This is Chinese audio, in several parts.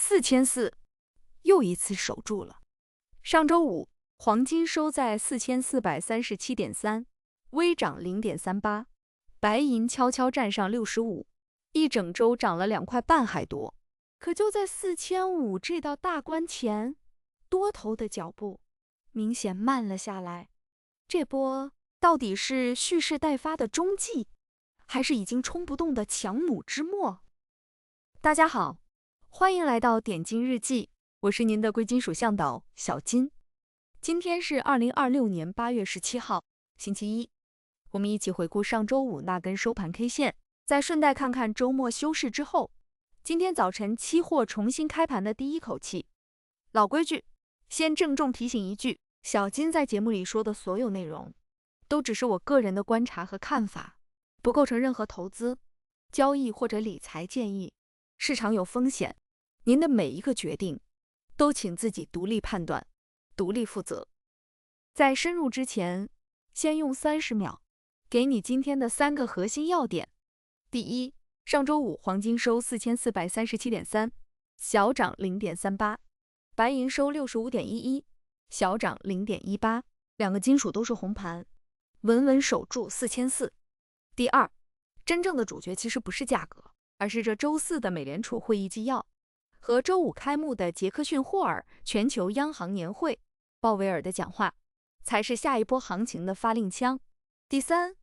4400又一次守住了。上周五，黄金收在4437.3，微涨0.38，白银悄悄站上65，一整周涨了2块半还多。可就在4500这道大关前，多头的脚步明显慢了下来。这波到底是蓄势待发的中继，还是已经冲不动的强弩之末？大家好，欢迎来到点金日记，我是您的贵金属向导小金。今天是2026年8月17号，星期一。我们一起回顾上周五那根收盘 K 线，再顺带看看周末休市之后，今天早晨期货重新开盘的第一口气。老规矩，先郑重提醒一句，小金在节目里说的所有内容，都只是我个人的观察和看法，不构成任何投资、交易或者理财建议。市场有风险，您的每一个决定都请自己独立判断，独立负责。在深入之前，先用30秒给你今天的3个核心要点。第一，上周五黄金收4437.3，小涨0.38，白银收65.11，小涨0.18，两个金属都是红盘，稳稳守住4400。第二，真正的主角其实不是价格，而是这周四的美联储会议纪要和周五开幕的杰克逊霍尔全球央行年会，鲍威尔的讲话才是下一波行情的发令枪。第三，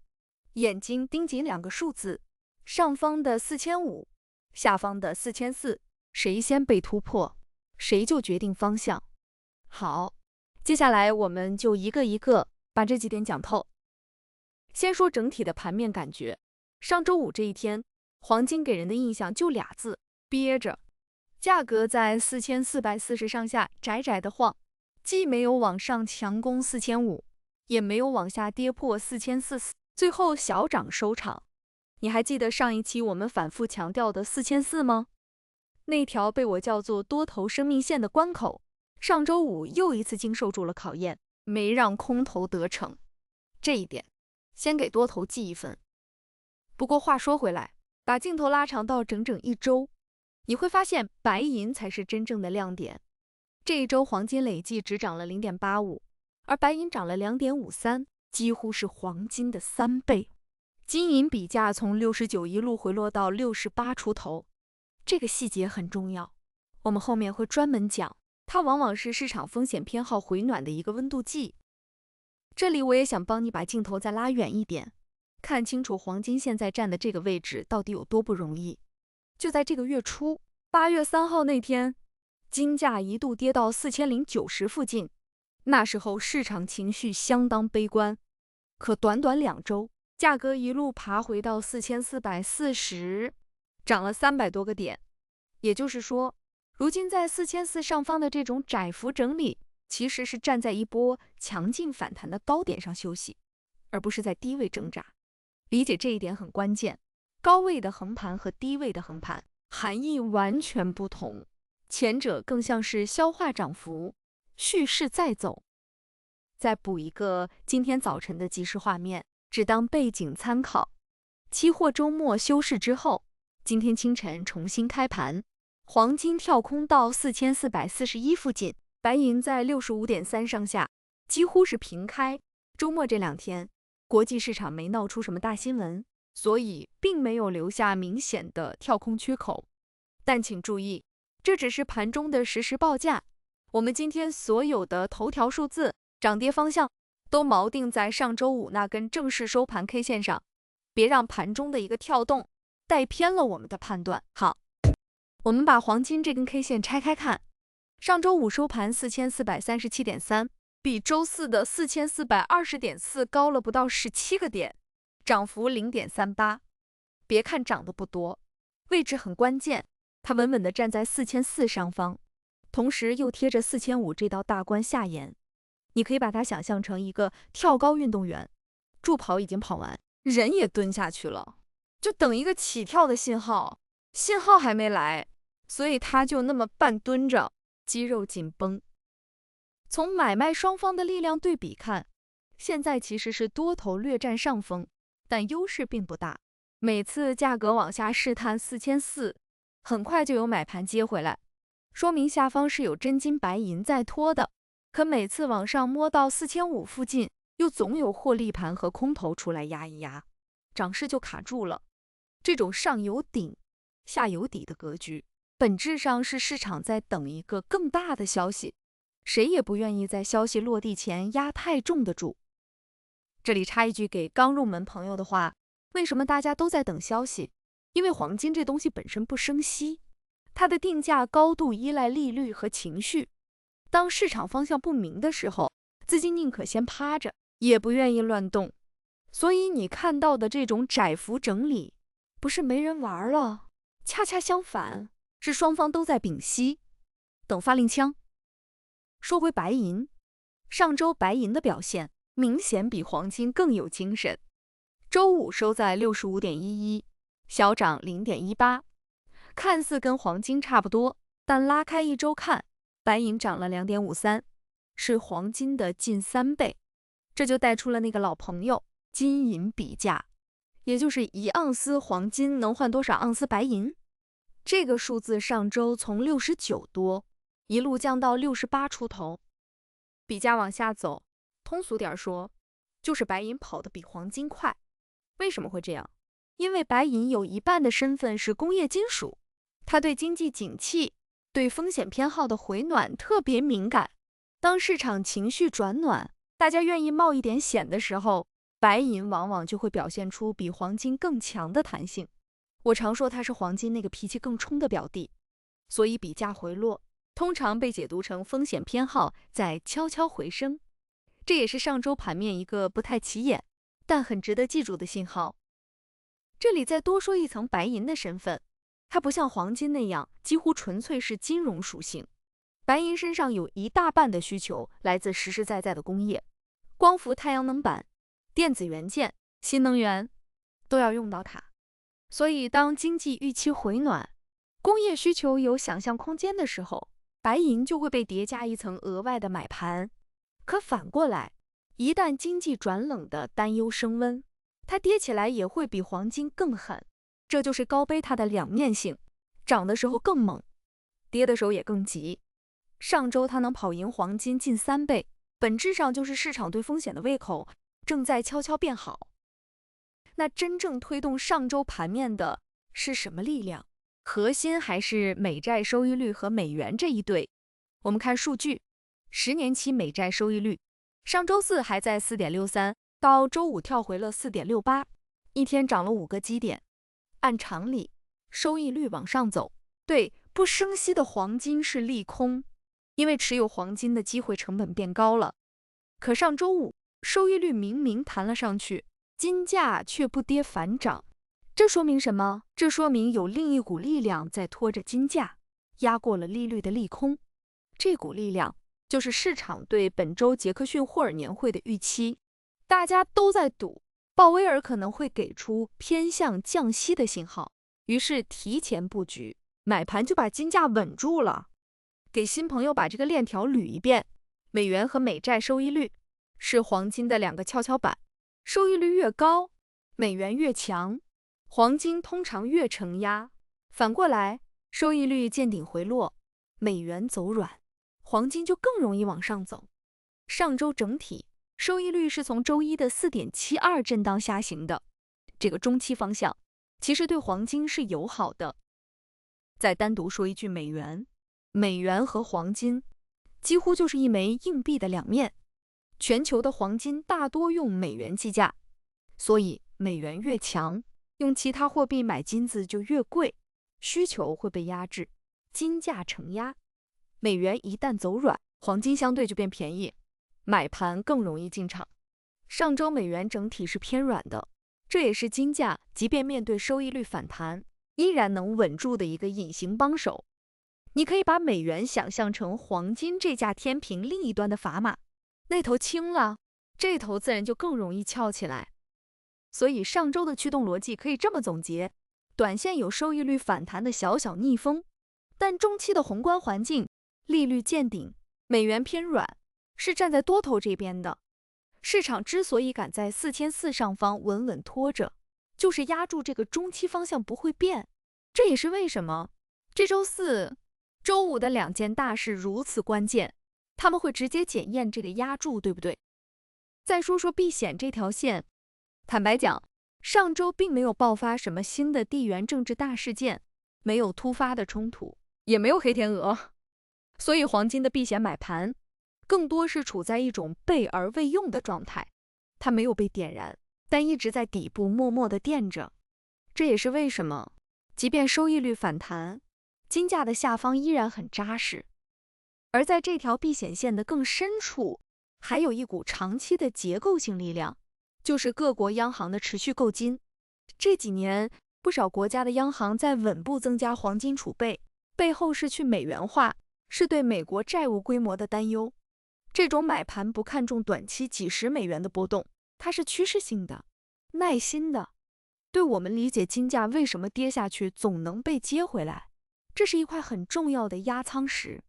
眼睛盯紧2个数字，上方的4500，下方的4400，谁先被突破，谁就决定方向。好，接下来我们就一个一个把这几点讲透。先说整体的盘面感觉，上周五这一天，黄金给人的印象就俩字，憋着。价格在4440上下窄窄的晃，既没有往上强攻4500，也没有往下跌破4400，最后小涨收场。你还记得上一期我们反复强调的4400吗？那条被我叫做多头生命线的关口，上周五又一次经受住了考验，没让空头得逞。这一点，先给多头记一分。不过话说回来，把镜头拉长到整整一周，你会发现白银才是真正的亮点。这一周黄金累计只涨了0.85，而白银涨了2.53，几乎是黄金的3倍。金银比价从69一路回落到68出头，这个细节很重要，我们后面会专门讲，它往往是市场风险偏好回暖的一个温度计。这里我也想帮你把镜头再拉远一点，看清楚黄金现在站的这个位置到底有多不容易。就在这个月初，8月3号那天，金价一度跌到4090附近，那时候市场情绪相当悲观。可短短2周，价格一路爬回到4440，涨了300多个点。也就是说，如今在4400上方的这种窄幅整理，其实是站在一波强劲反弹的高点上休息，而不是在低位挣扎。理解这一点很关键，高位的横盘和低位的横盘含义完全不同，前者更像是消化涨幅，蓄势再走。再补一个今天早晨的即时画面，只当背景参考。期货周末休市之后，今天清晨重新开盘，黄金跳空到4441附近，白银在65.3上下，几乎是平开。周末这2天，国际市场没闹出什么大新闻，所以并没有留下明显的跳空缺口。但请注意，这只是盘中的实时报价，我们今天所有的头条数字、涨跌方向都锚定在上周五那根正式收盘 K 线上，别让盘中的一个跳动带偏了我们的判断。好，我们把黄金这根 K 线拆开看，上周五收盘4437.3，比周四的4420.4高了不到17个点，涨幅0.38。别看涨得不多，位置很关键，它稳稳地站在4400上方，同时又贴着4500这道大关下沿。你可以把它想象成一个跳高运动员，助跑已经跑完，人也蹲下去了，就等一个起跳的信号，信号还没来，所以他就那么半蹲着，肌肉紧绷。从买卖双方的力量对比看，现在其实是多头略占上风，但优势并不大。每次价格往下试探4400，很快就有买盘接回来。说明下方是有真金白银在拖的。可每次往上摸到4500附近，又总有获利盘和空头出来压一压，涨势就卡住了。这种上有顶，下有底的格局，本质上是市场在等一个更大的消息，谁也不愿意在消息落地前压太重的注。这里插一句给刚入门朋友的话，为什么大家都在等消息？因为黄金这东西本身不生息，它的定价高度依赖利率和情绪。当市场方向不明的时候，资金宁可先趴着，也不愿意乱动。所以你看到的这种窄幅整理，不是没人玩了，恰恰相反，是双方都在屏息，等发令枪。说回白银，上周白银的表现明显比黄金更有精神。周五收在 65.11， 小涨 0.18， 看似跟黄金差不多，但拉开一周看，白银涨了 2.53， 是黄金的近3倍。这就带出了那个老朋友，金银比价，也就是1盎司黄金能换多少盎司白银。这个数字上周从69多一路降到68出头。比价往下走，通俗点说，就是白银跑得比黄金快。为什么会这样？因为白银有一半的身份是工业金属，它对经济景气、对风险偏好的回暖特别敏感。当市场情绪转暖，大家愿意冒一点险的时候，白银往往就会表现出比黄金更强的弹性。我常说它是黄金那个脾气更冲的表弟，所以比价回落通常被解读成风险偏好在悄悄回升。这也是上周盘面一个不太起眼但很值得记住的信号。这里再多说一层白银的身份，它不像黄金那样几乎纯粹是金融属性，白银身上有一大半的需求来自实实在在的工业，光伏、太阳能板、电子元件、新能源都要用到它。所以当经济预期回暖，工业需求有想象空间的时候，白银就会被叠加一层额外的买盘。可反过来，一旦经济转冷的担忧升温，它跌起来也会比黄金更狠。这就是高贝塔的两面性，涨的时候更猛，跌的时候也更急。上周它能跑赢黄金近3倍，本质上就是市场对风险的胃口正在悄悄变好。那真正推动上周盘面的是什么力量？核心还是美债收益率和美元这一对。我们看数据，10年期美债收益率上周四还在 4.63， 到周五跳回了 4.68， 一天涨了5个基点。按常理，收益率往上走，对不升息的黄金是利空，因为持有黄金的机会成本变高了。可上周五收益率明明弹了上去，金价却不跌反涨，这说明什么？这说明有另一股力量在拖着金价，压过了利率的利空。这股力量就是市场对本周杰克逊霍尔年会的预期，大家都在赌鲍威尔可能会给出偏向降息的信号，于是提前布局，买盘就把金价稳住了。给新朋友把这个链条捋一遍，美元和美债收益率是黄金的2个跷跷板，收益率越高，美元越强，黄金通常越承压。反过来，收益率见顶回落，美元走软，黄金就更容易往上走。上周整体收益率是从周一的 4.72 震荡下行的，这个中期方向其实对黄金是友好的。再单独说一句美元，美元和黄金几乎就是一枚硬币的两面，全球的黄金大多用美元计价，所以美元越强，用其他货币买金子就越贵，需求会被压制，金价承压。美元一旦走软，黄金相对就变便宜，买盘更容易进场。上周美元整体是偏软的，这也是金价即便面对收益率反弹，依然能稳住的一个隐形帮手。你可以把美元想象成黄金这架天平另一端的砝码，那头轻了，这头自然就更容易翘起来。所以上周的驱动逻辑可以这么总结：短线有收益率反弹的小小逆风，但中期的宏观环境，利率见顶，美元偏软，是站在多头这边的。市场之所以敢在4400上方稳稳拖着，就是压住这个中期方向不会变。这也是为什么这周四周五的两件大事如此关键，他们会直接检验这个押注，对不对？再说说避险这条线，坦白讲，上周并没有爆发什么新的地缘政治大事件，没有突发的冲突，也没有黑天鹅，所以黄金的避险买盘更多是处在一种备而未用的状态，它没有被点燃，但一直在底部默默地垫着。这也是为什么，即便收益率反弹，金价的下方依然很扎实。而在这条避险线的更深处，还有一股长期的结构性力量，就是各国央行的持续购金。这几年，不少国家的央行在稳步增加黄金储备，背后是去美元化，是对美国债务规模的担忧。这种买盘不看重短期几十美元的波动，它是趋势性的、耐心的，对我们理解金价为什么跌下去总能被接回来，这是一块很重要的压舱石。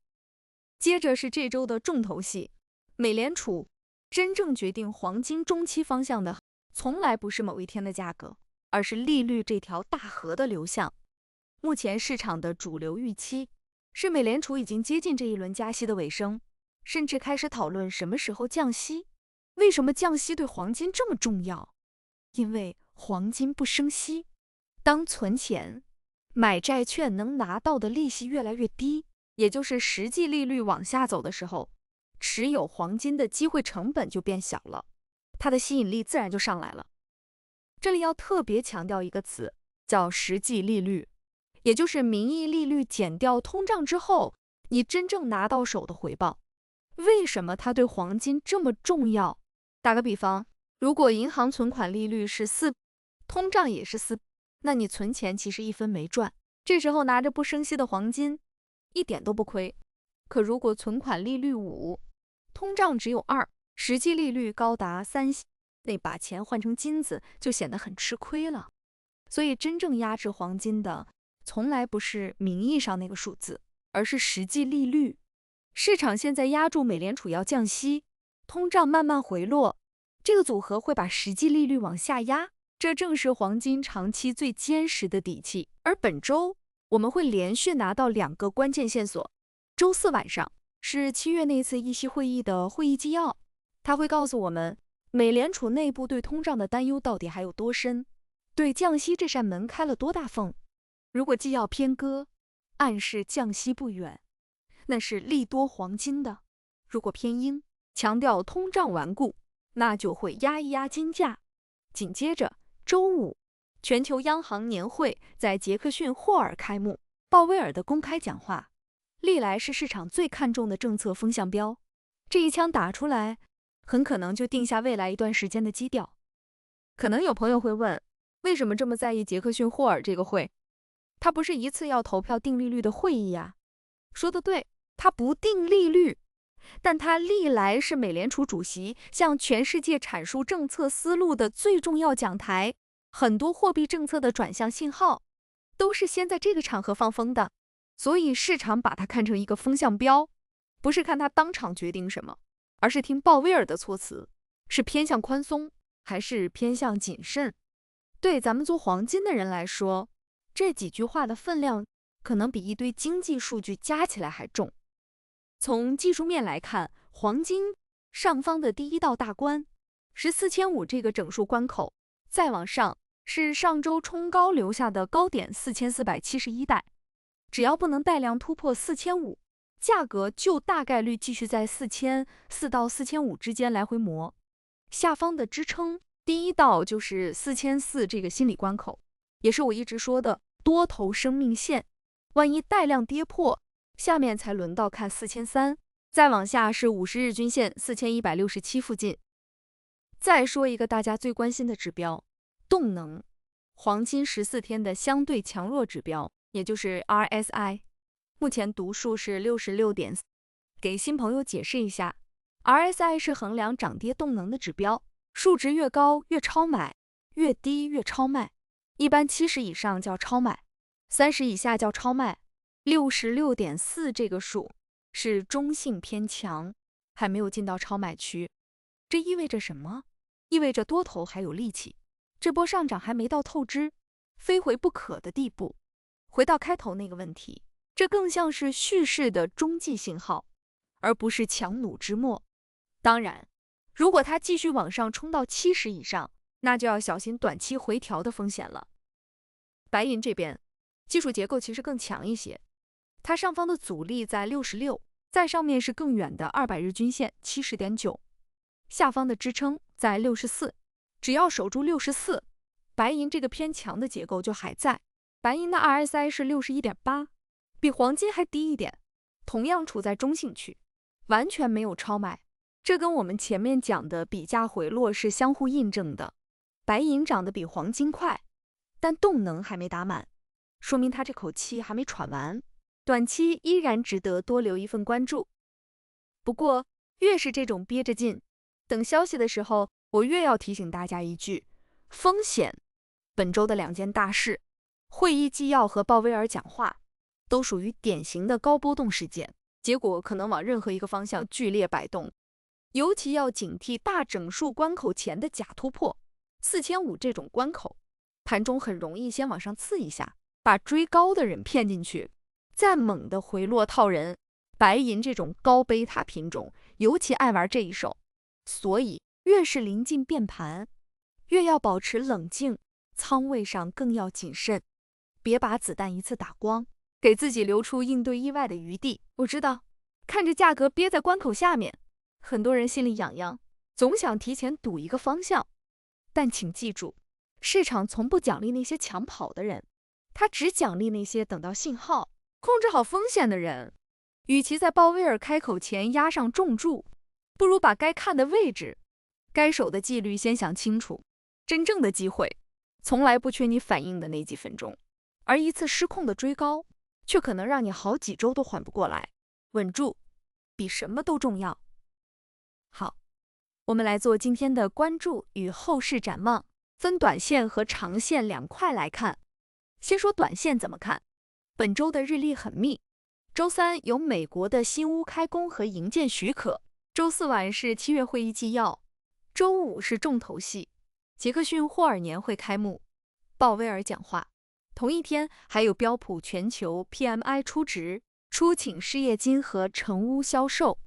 接着是这周的重头戏，美联储真正决定黄金中期方向的，从来不是某一天的价格，而是利率这条大河的流向。目前市场的主流预期是美联储已经接近这一轮加息的尾声，甚至开始讨论什么时候降息。为什么降息对黄金这么重要？因为黄金不升息，当存钱、买债券能拿到的利息越来越低，也就是实际利率往下走的时候，持有黄金的机会成本就变小了，它的吸引力自然就上来了。这里要特别强调一个词，叫实际利率，也就是名义利率减掉通胀之后，你真正拿到手的回报。为什么它对黄金这么重要？打个比方，如果银行存款利率是4%，通胀也是4%，那你存钱其实1分没赚，这时候拿着不升息的黄金，一点都不亏。可如果存款利率5%，通胀只有2%，实际利率高达3%，那把钱换成金子就显得很吃亏了。所以真正压制黄金的，从来不是名义上那个数字，而是实际利率。市场现在压住美联储要降息，通胀慢慢回落，这个组合会把实际利率往下压，这正是黄金长期最坚实的底气。而本周我们会连续拿到2个关键线索。周4晚上是7月那次议息会议的会议纪要，它会告诉我们美联储内部对通胀的担忧到底还有多深，对降息这扇门开了多大缝。如果纪要偏鸽，暗示降息不远，那是利多黄金的；如果偏鹰，强调通胀顽固，那就会压一压金价。紧接着周5，全球央行年会在杰克逊霍尔开幕，鲍威尔的公开讲话历来是市场最看重的政策风向标，这一枪打出来，很可能就定下未来一段时间的基调。可能有朋友会问，为什么这么在意杰克逊霍尔这个会？他不是一次要投票定利率的会议呀。说得对，他不定利率，但他历来是美联储主席向全世界阐述政策思路的最重要讲台，很多货币政策的转向信号都是先在这个场合放风的，所以市场把它看成一个风向标，不是看他当场决定什么，而是听鲍威尔的措辞，是偏向宽松还是偏向谨慎。对咱们做黄金的人来说，这几句话的分量可能比一堆经济数据加起来还重。从技术面来看，黄金上方的第一道大关是4500这个整数关口，再往上是上周冲高留下的高点4471带，只要不能带量突破4500，价格就大概率继续在4400到4500之间来回磨。下方的支撑第一道就是4400这个心理关口，也是我一直说的多头生命线，万一带量跌破，下面才轮到看4300，再往下是50日均线4167附近。再说一个大家最关心的指标，动能，黄金14天的相对强弱指标，也就是 RSI， 目前读数是 66.4。 给新朋友解释一下， RSI 是衡量涨跌动能的指标，数值越高越超买，越低越超卖，一般70以上叫超买，30以下叫超卖。66.4 这个数是中性偏强，还没有进到超买区。这意味着什么？意味着多头还有力气，这波上涨还没到透支、非回不可的地步。回到开头那个问题，这更像是蓄势的中继信号，而不是强弩之末。当然，如果它继续往上冲到70以上，那就要小心短期回调的风险了。白银这边，技术结构其实更强一些，它上方的阻力在66，在上面是更远的200日均线 70.9， 下方的支撑在64，只要守住64，白银这个偏强的结构就还在。白银的 RSI 是 61.8， 比黄金还低一点，同样处在中性区，完全没有超卖。这跟我们前面讲的比价回落是相互印证的。白银涨得比黄金快，但动能还没打满，说明它这口气还没喘完，短期依然值得多留一份关注。不过，越是这种憋着劲等消息的时候，我越要提醒大家一句：风险。本周的2件大事，会议纪要和鲍威尔讲话，都属于典型的高波动事件，结果可能往任何一个方向剧烈摆动。尤其要警惕大整数关口前的假突破，4500这种关口，盘中很容易先往上刺一下，把追高的人骗进去，再猛的回落套人。白银这种高贝塔品种尤其爱玩这一手，所以越是临近变盘，越要保持冷静，仓位上更要谨慎，别把子弹一次打光，给自己留出应对意外的余地。我知道，看着价格憋在关口下面，很多人心里痒痒，总想提前赌一个方向，但请记住，市场从不奖励那些抢跑的人，它只奖励那些等到信号、控制好风险的人。与其在鲍威尔开口前压上重注，不如把该看的位置、该守的纪律先想清楚。真正的机会从来不缺你反应的那几分钟，而一次失控的追高，却可能让你好几周都缓不过来。稳住，比什么都重要。好，我们来做今天的关注与后市展望，分短线和长线2块来看。先说短线怎么看，本周的日历很密。周三有美国的新屋开工和营建许可，周四晚是7月会议纪要，周五是重头戏，杰克逊霍尔年会开幕，鲍威尔讲话。同一天还有标普全球 PMI 初值、初请失业金和成屋销售。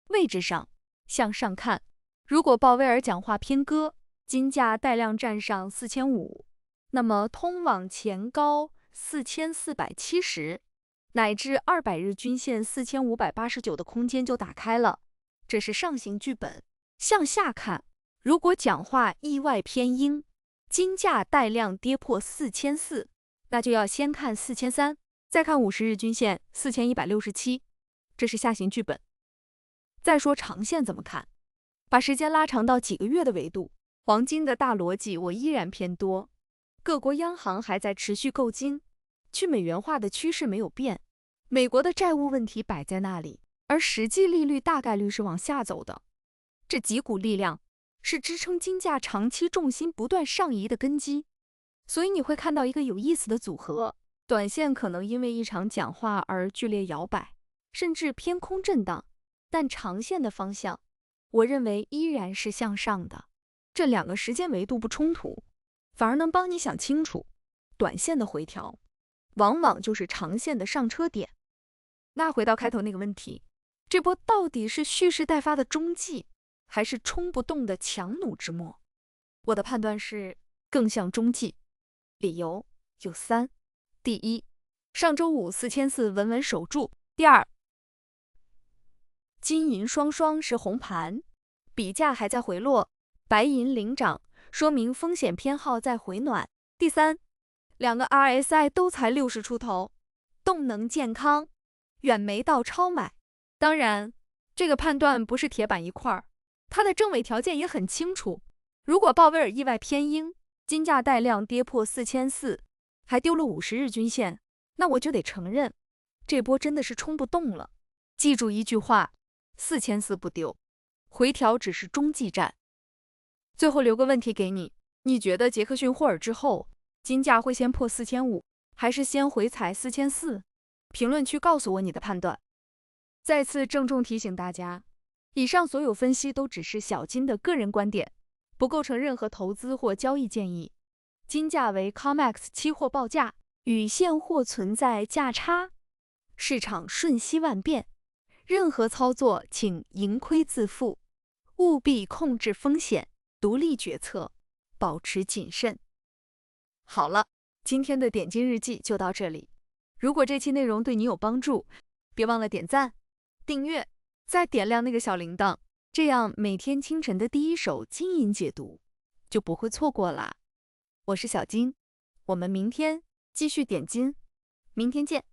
位置上向上看，如果鲍威尔讲话偏鸽，金价带量站上4500，那么通往前高4470乃至200日均线4589的空间就打开了，这是上行剧本。向下看，如果讲话意外偏鹰，金价带量跌破4400，那就要先看4300，再看50日均线4167，这是下行剧本。再说长线怎么看，把时间拉长到几个月的维度，黄金的大逻辑我依然偏多，各国央行还在持续购金，去美元化的趋势没有变，美国的债务问题摆在那里，而实际利率大概率是往下走的。这几股力量是支撑金价长期重心不断上移的根基，所以你会看到一个有意思的组合，短线可能因为一场讲话而剧烈摇摆，甚至偏空震荡，但长线的方向，我认为依然是向上的。这2个时间维度不冲突，反而能帮你想清楚，短线的回调往往就是长线的上车点。那回到开头那个问题，这波到底是蓄势待发的中继，还是冲不动的强弩之末？我的判断是更像中继，理由有3。第一，上周五4400稳稳守住。第二，金银双双是红盘，比价还在回落，白银领涨，说明风险偏好在回暖。第三，2个 RSI 都才60出头，动能健康，远没到超买。当然，这个判断不是铁板一块，它的证伪条件也很清楚。如果鲍威尔意外偏鹰，金价带量跌破4400，还丢了50日均线，那我就得承认，这波真的是冲不动了。记住一句话，4400不丢，回调只是中继站。最后留个问题给你，你觉得杰克逊霍尔之后，金价会先破4500，还是先回踩4400？评论区告诉我你的判断。再次郑重提醒大家，以上所有分析都只是小金的个人观点，不构成任何投资或交易建议。金价为 COMEX 期货报价，与现货存在价差。市场瞬息万变，任何操作请盈亏自负，务必控制风险，独立决策，保持谨慎。好了，今天的点金日记就到这里。如果这期内容对你有帮助，别忘了点赞、订阅，再点亮那个小铃铛，这样每天清晨的第一手金银解读就不会错过啦。我是小金，我们明天继续点金，明天见。